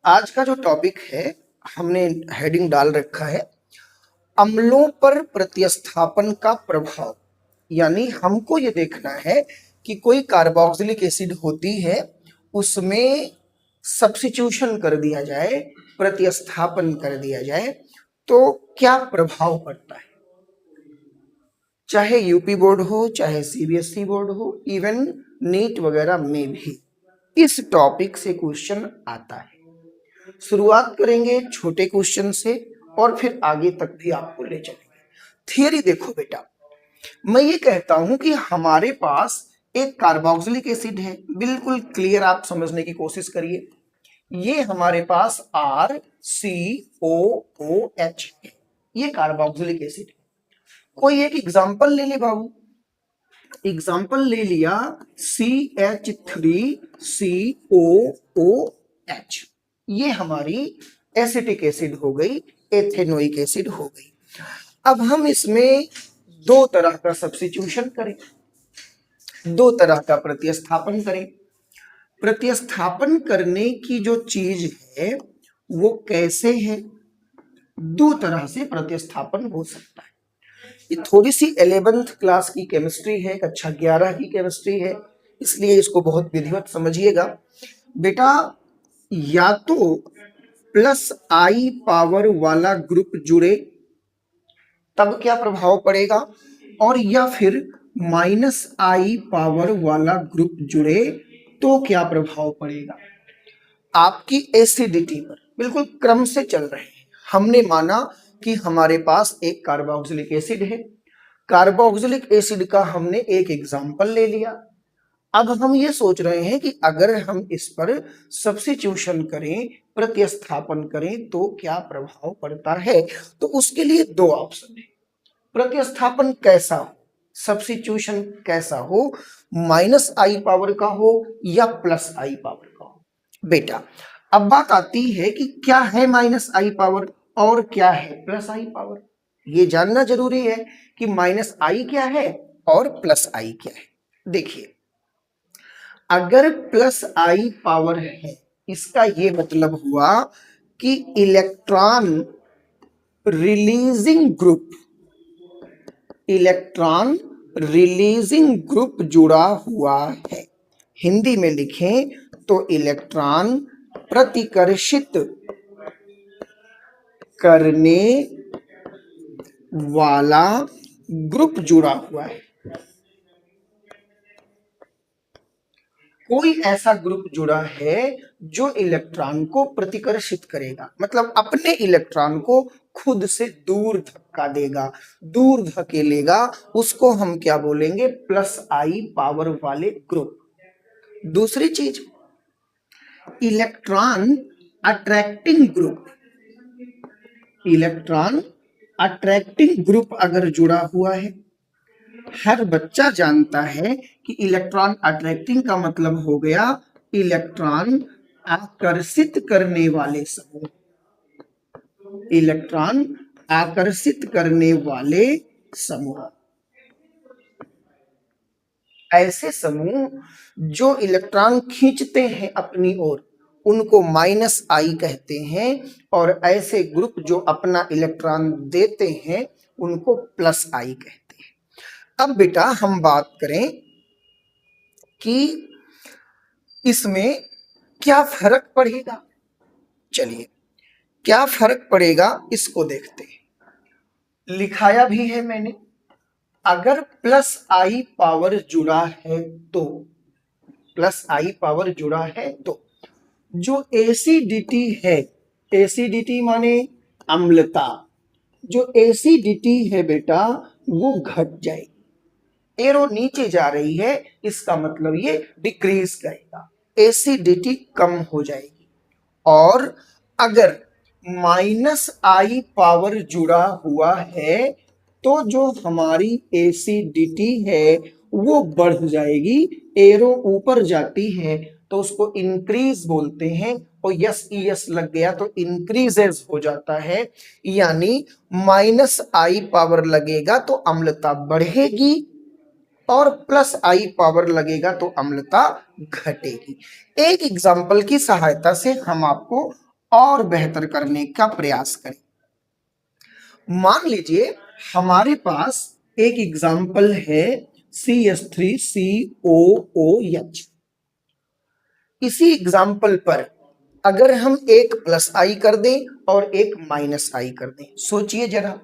आज का जो टॉपिक है हमने हेडिंग डाल रखा है अम्लों पर प्रतिस्थापन का प्रभाव। यानी हमको ये देखना है कि कोई कार्बोक्सिलिक एसिड होती है उसमें सब्स्टिट्यूशन कर दिया जाए, प्रतिस्थापन कर दिया जाए तो क्या प्रभाव पड़ता है। चाहे यूपी बोर्ड हो, चाहे सीबीएसई बोर्ड हो, इवन नीट वगैरह में भी इस टॉपिक से क्वेश्चन आता है। शुरुआत करेंगे छोटे क्वेश्चन से और फिर आगे तक भी आपको ले चलेंगे। थियरी देखो बेटा, मैं ये कहता हूं कि हमारे पास एक कार्बोक्सिलिक एसिड है, बिल्कुल क्लियर आप समझने की कोशिश करिए। ये हमारे पास RCOOH है, ये कार्बोक्सिलिक एसिड है। कोई एक एग्जांपल ले ले बाबू, एग्जांपल ले लिया CH3COOH, ये हमारी एसिटिक एसिड हो गई, एथेनोइक एसिड हो गई। अब हम इसमें दो तरह का सब्स्टिट्यूशन करें, दो तरह का प्रतिस्थापन करें। प्रतिस्थापन करने की जो चीज है वो कैसे है, दो तरह से प्रतिस्थापन हो सकता है। ये थोड़ी सी 11th क्लास की केमिस्ट्री है, कक्षा 11 की केमिस्ट्री है, इसलिए इसको बहुत विधिवत समझिएगा बेटा। या तो प्लस आई पावर वाला ग्रुप जुड़े तब क्या प्रभाव पड़ेगा, और या फिर माइनस आई पावर वाला ग्रुप जुड़े तो क्या प्रभाव पड़ेगा। आपकी एसिडिटी पर बिल्कुल क्रम से चल रहे हैं। हमने माना कि हमारे पास एक कार्बोक्सिलिक एसिड है, कार्बोक्सिलिक एसिड का हमने एक एग्जाम्पल ले लिया। अब हम ये सोच रहे हैं कि अगर हम इस पर सब्स्टिट्यूशन करें, प्रतिस्थापन करें तो क्या प्रभाव पड़ता है। तो उसके लिए दो ऑप्शन है, प्रतिस्थापन कैसा हो, सब्स्टिट्यूशन कैसा हो, माइनस आई पावर का हो या प्लस आई पावर का हो। बेटा अब बात आती है कि क्या है माइनस आई पावर और क्या है प्लस आई पावर। ये जानना जरूरी है कि माइनस आई क्या है और प्लस आई क्या है। देखिए, अगर प्लस आई पावर है इसका ये मतलब हुआ कि electron releasing group, electron releasing group जुड़ा हुआ है। हिंदी में लिखें तो इलेक्ट्रॉन प्रतिकर्षित करने वाला ग्रुप जुड़ा हुआ है। कोई ऐसा ग्रुप जुड़ा है जो इलेक्ट्रॉन को प्रतिकर्षित करेगा, मतलब अपने इलेक्ट्रॉन को खुद से दूर धक्का देगा, दूर धकेलेगा, उसको हम क्या बोलेंगे, प्लस आई पावर वाले ग्रुप। दूसरी चीज, electron attracting group, electron attracting group अगर जुड़ा हुआ है। हर बच्चा जानता है कि इलेक्ट्रॉन अट्रैक्टिंग का मतलब हो गया इलेक्ट्रॉन आकर्षित करने वाले समूह, इलेक्ट्रॉन आकर्षित करने वाले समूह। ऐसे समूह जो इलेक्ट्रॉन खींचते हैं अपनी ओर उनको माइनस आई कहते हैं, और ऐसे ग्रुप जो अपना इलेक्ट्रॉन देते हैं उनको प्लस आई कहते हैं। अब बेटा हम बात करें कि इसमें क्या फर्क पड़ेगा। चलिए, क्या फर्क पड़ेगा इसको देखते हैं। लिखाया भी है मैंने, अगर प्लस आई पावर जुड़ा है तो, प्लस आई पावर जुड़ा है तो जो एसिडिटी है, एसिडिटी माने अम्लता, जो एसिडिटी है बेटा वो घट जाएगी। एरो नीचे जा रही है, इसका मतलब ये डिक्रीज करेगा, एसिडिटी कम हो जाएगी। और अगर माइनस आई पावर जुड़ा हुआ है तो जो हमारी एसिडिटी है वो बढ़ जाएगी। एरो ऊपर जाती है तो उसको इंक्रीज बोलते हैं, और यस यस लग गया तो इंक्रीजेस हो जाता है। यानी माइनस आई पावर लगेगा तो अम्लता बढ़ेगी और प्लस आई पावर लगेगा तो अम्लता घटेगी। एक एग्जाम्पल की सहायता से हम आपको और बेहतर करने का प्रयास करें। मान लीजिए हमारे पास एक एग्जाम्पल है CH3COOH। इसी एग्जाम्पल पर अगर हम एक प्लस आई कर दें और एक माइनस आई कर दें, सोचिए जरा,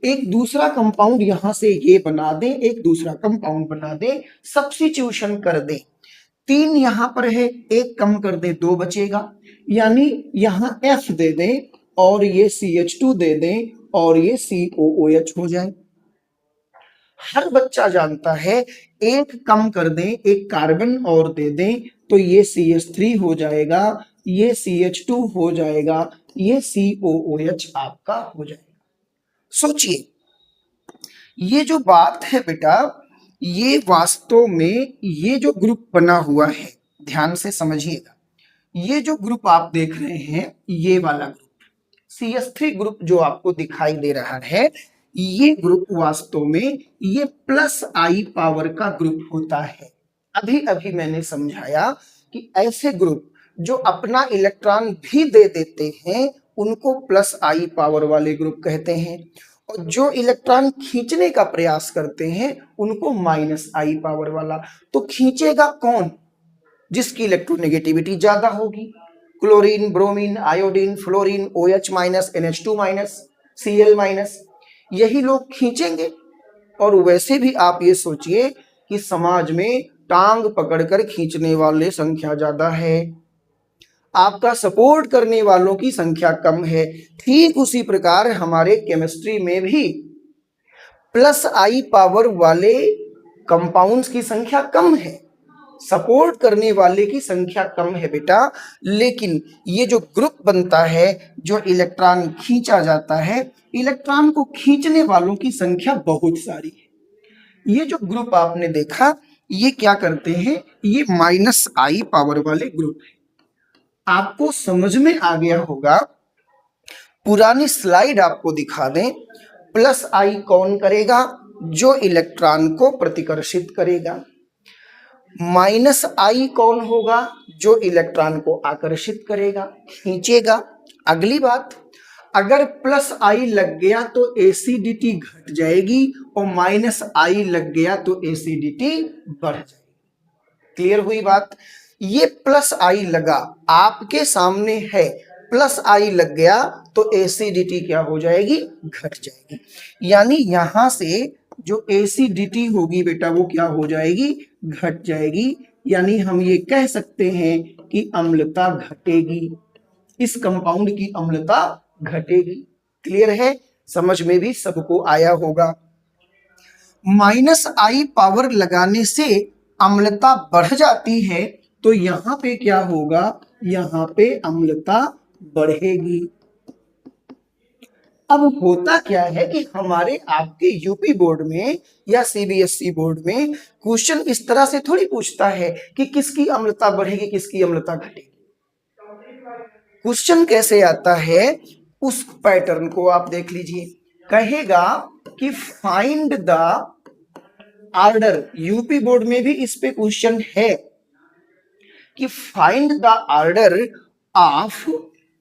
एक दूसरा कंपाउंड यहां से ये बना दें, एक दूसरा कंपाउंड बना दें, सब्स्टिट्यूशन कर दें, 3 यहां पर है, एक कम कर दें, 2 बचेगा, यानी यहां F दे दें और ये CH2 दे दें और ये COOH हो जाए। हर बच्चा जानता है एक कम कर दें, एक कार्बन और दे दें तो ये CH3 हो जाएगा, ये CH2 हो जाएगा, ये COOH आपका हो जाएगा। सोचिए ये जो बात है बेटा, ये वास्तव में ये जो ग्रुप बना हुआ है, ध्यान से समझिएगा, ये जो ग्रुप आप देख रहे हैं, ये वाला ग्रुप CH3 ग्रुप जो आपको दिखाई दे रहा है, ये ग्रुप वास्तव में ये प्लस आई पावर का ग्रुप होता है। अभी अभी मैंने समझाया कि ऐसे ग्रुप जो अपना इलेक्ट्रॉन भी दे देते हैं उनको प्लस आई पावर वाले ग्रुप कहते हैं, और जो इलेक्ट्रॉन खींचने का प्रयास करते हैं उनको माइनस आई पावर वाला। तो खींचेगा कौन? जिसकी इलेक्ट्रोनेगेटिविटी ज्यादा होगी, chlorine, bromine, iodine, fluorine, OH minus, NH2 minus, Cl minus, यही लोग खींचेंगे। और वैसे भी आप ये सोचिए कि समाज में टांग पकड़कर खींचने वाले संख्या ज्यादा है, आपका सपोर्ट करने वालों की संख्या कम है। ठीक उसी प्रकार हमारे केमिस्ट्री में भी प्लस आई पावर वाले कंपाउंड्स की संख्या कम है, सपोर्ट करने वाले की संख्या कम है बेटा, लेकिन ये जो ग्रुप बनता है, जो इलेक्ट्रॉन खींचा जाता है, इलेक्ट्रॉन को खींचने वालों की संख्या बहुत सारी है। ये जो ग्रुप आपने देखा, ये क्या करते हैं, ये माइनस आई पावर वाले ग्रुप है। आपको समझ में आ गया होगा, पुरानी स्लाइड आपको दिखा दें, प्लस आई कौन करेगा? जो इलेक्ट्रॉन को प्रतिकर्षित करेगा। माइनस आई कौन होगा? जो इलेक्ट्रॉन को आकर्षित करेगा, खींचेगा। अगली बात, अगर प्लस आई लग गया तो एसिडिटी घट जाएगी और माइनस आई लग गया तो एसिडिटी बढ़ जाएगी। क्लियर हुई बात? ये प्लस आई लगा, आपके सामने है, प्लस आई लग गया तो एसिडिटी क्या हो जाएगी? घट जाएगी। यानी यहां से जो एसिडिटी होगी बेटा वो क्या हो जाएगी? घट जाएगी। यानी हम ये कह सकते हैं कि अम्लता घटेगी, इस कंपाउंड की अम्लता घटेगी। क्लियर है? समझ में भी सबको आया होगा। माइनस आई पावर लगाने से अम्लता बढ़ जाती है तो यहां पे क्या होगा? यहां पे अम्लता बढ़ेगी। अब होता क्या है कि हमारे आपके यूपी बोर्ड में या CBSE बोर्ड में क्वेश्चन इस तरह से थोड़ी पूछता है कि किसकी अम्लता बढ़ेगी, किसकी अम्लता घटेगी। क्वेश्चन कैसे आता है, उस पैटर्न को आप देख लीजिए। कहेगा कि find the order, UP board में भी इस पे क्वेश्चन है कि find the order of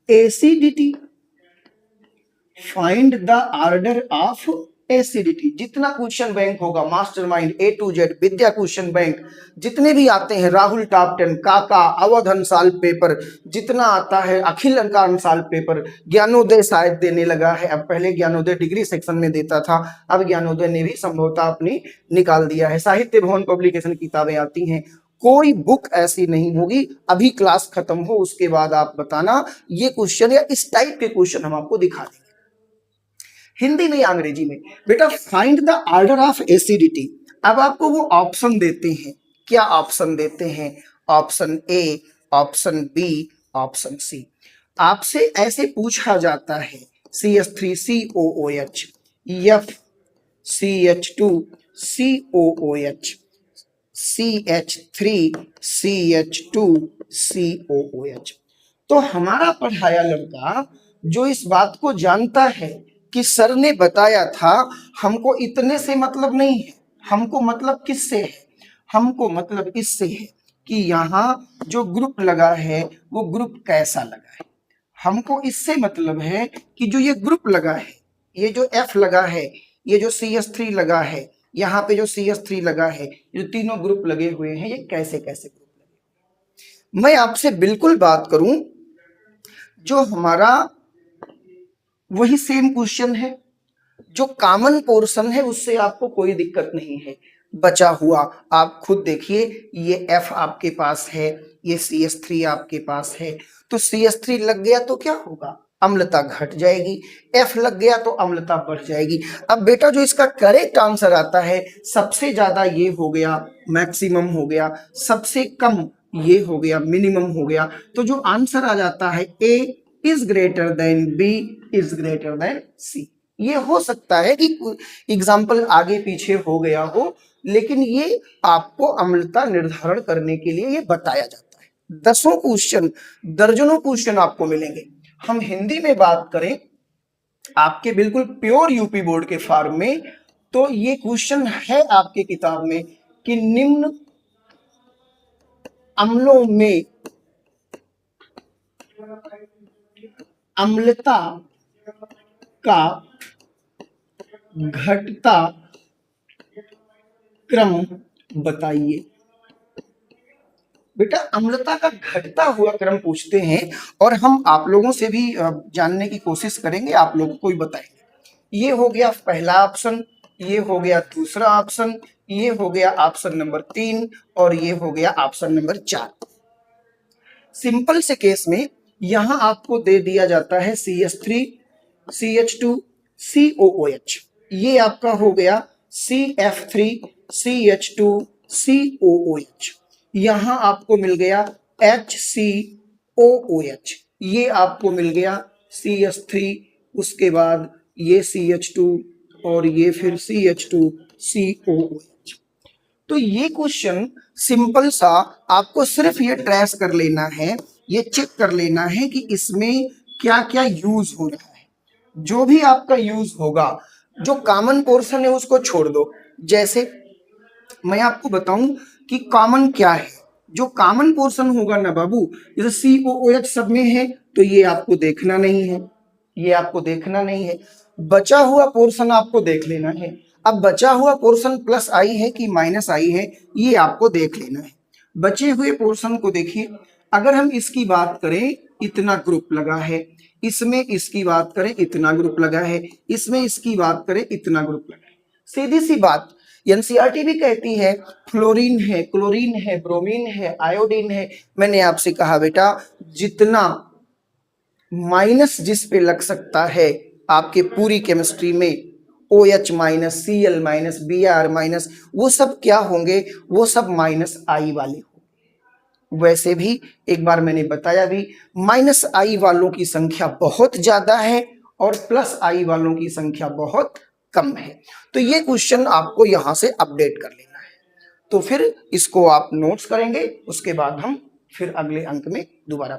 acidity, find the order of acidity. जितना क्वेश्चन बैंक होगा, mastermind A to Z, Vidya question bank, जितने भी आते हैं, राहुल टॉप 10, काका, अवध अंसाल पेपर, जितना आता है, अखिल का अंसाल पेपर, ज्ञानोदय शायद देने लगा है। अब पहले ज्ञानोदय डिग्री सेक्शन में देता था, अब ज्ञानोदय ने भी संभवतः अपनी निकाल दिया है। साहित्य भवन पब्लिकेशन किताबें आती हैं, कोई बुक ऐसी नहीं होगी। अभी क्लास खत्म हो उसके बाद आप बताना, ये क्वेश्चन या इस टाइप के क्वेश्चन हम आपको दिखा देंगे, हिंदी में या अंग्रेजी में। बेटा find the order of acidity. अब आपको वो ऑप्शन देते हैं, क्या ऑप्शन देते हैं? Option A, option B, option C। आपसे ऐसे पूछा जाता है CH3COOH, F CH2COOH, CH3CH2COOH। तो हमारा पढ़ाया लड़का जो इस बात को जानता है कि सर ने बताया था, हमको इतने से मतलब नहीं है, हमको मतलब किससे है? हमको मतलब इससे है कि यहाँ जो ग्रुप लगा है वो ग्रुप कैसा लगा है। हमको इससे मतलब है कि जो ये ग्रुप लगा है, ये जो F लगा है, ये जो CH3 लगा है, यहाँ पे जो CH3 लगा है, जो तीनों ग्रुप लगे हुए हैं, ये कैसे कैसे ग्रुप लगे। मैं आपसे बिल्कुल बात करूं, जो हमारा वही सेम क्वेश्चन है, जो कॉमन पोर्शन है उससे आपको कोई दिक्कत नहीं है। बचा हुआ आप खुद देखिए, ये F आपके पास है, ये CH3 आपके पास है, तो CH3 लग गया तो क्या होगा, अम्लता घट जाएगी, F लग गया तो अम्लता बढ़ जाएगी। अब बेटा जो इसका करेक्ट आंसर आता है, सबसे ज्यादा ये हो गया मैक्सिमम हो गया, सबसे कम ये हो गया मिनिमम हो गया, तो जो आंसर आ जाता है A is greater than B is greater than C। ये हो सकता है कि एग्जाम्पल आगे पीछे हो गया हो, लेकिन ये आपको अम्लता निर्धारण करने के लिए ये बताया जाता है। दसों क्वेश्चन, दर्जनों क्वेश्चन आपको मिलेंगे। हम हिंदी में बात करें आपके बिल्कुल प्योर यूपी बोर्ड के फॉर्म में, तो ये क्वेश्चन है आपके किताब में कि निम्न अम्लों में अम्लता का घटता क्रम बताइए। बेटा अम्लता का घटता हुआ क्रम पूछते हैं, और हम आप लोगों से भी जानने की कोशिश करेंगे, आप लोगों को भी बताएंगे। ये हो गया पहला ऑप्शन, ये हो गया दूसरा ऑप्शन, ये हो गया ऑप्शन नंबर 3, और ये हो गया ऑप्शन नंबर 4। सिंपल से केस में यहां आपको दे दिया जाता है CH3 CH2 COOH, ये आपका हो गया CF3 CH2 COOH, यहां आपको मिल गया HCOOH, ये आपको मिल गया CH3, उसके बाद ये CH2 और ये फिर CH2 COOH। तो ये क्वेश्चन सिंपल सा, आपको सिर्फ ये ट्रेस कर लेना है, ये चेक कर लेना है कि इसमें क्या क्या यूज हो रहा है। जो भी आपका यूज होगा, जो कॉमन पोर्शन है उसको छोड़ दो। जैसे मैं आपको बताऊं कि कॉमन क्या है, जो कॉमन पोर्शन होगा ना बाबू, जैसे COOH सब में है तो ये आपको देखना नहीं है, ये आपको देखना नहीं है। बचा हुआ पोर्शन आपको देख लेना है। अब बचा हुआ पोर्शन प्लस आई है कि माइनस आई है, ये आपको देख लेना है। बचे हुए पोर्शन को देखिए, अगर हम इसकी बात करें इतना ग्रुप लगा है, इसमें इसकी बात करें इतना ग्रुप लगा है, इसमें इसकी बात करें इतना ग्रुप लगा है। सीधी सी बात, एनसीईआरटी भी कहती है फ्लोरीन है, क्लोरीन है, ब्रोमीन है, आयोडीन है। मैंने आपसे कहा बेटा जितना माइनस जिस पे लग सकता है आपके पूरी केमिस्ट्री में, OH minus, Cl minus, Br minus, वो सब क्या होंगे, वो सब माइनस आई वाले होंगे। वैसे भी एक बार मैंने बताया भी, माइनस आई वालों की संख्या बहुत ज्यादा है और प्लस आई वालों की संख्या बहुत कम है। तो ये क्वेश्चन आपको यहां से अपडेट कर लेना है। तो फिर इसको आप नोट्स करेंगे, उसके बाद हम फिर अगले अंक में दोबारा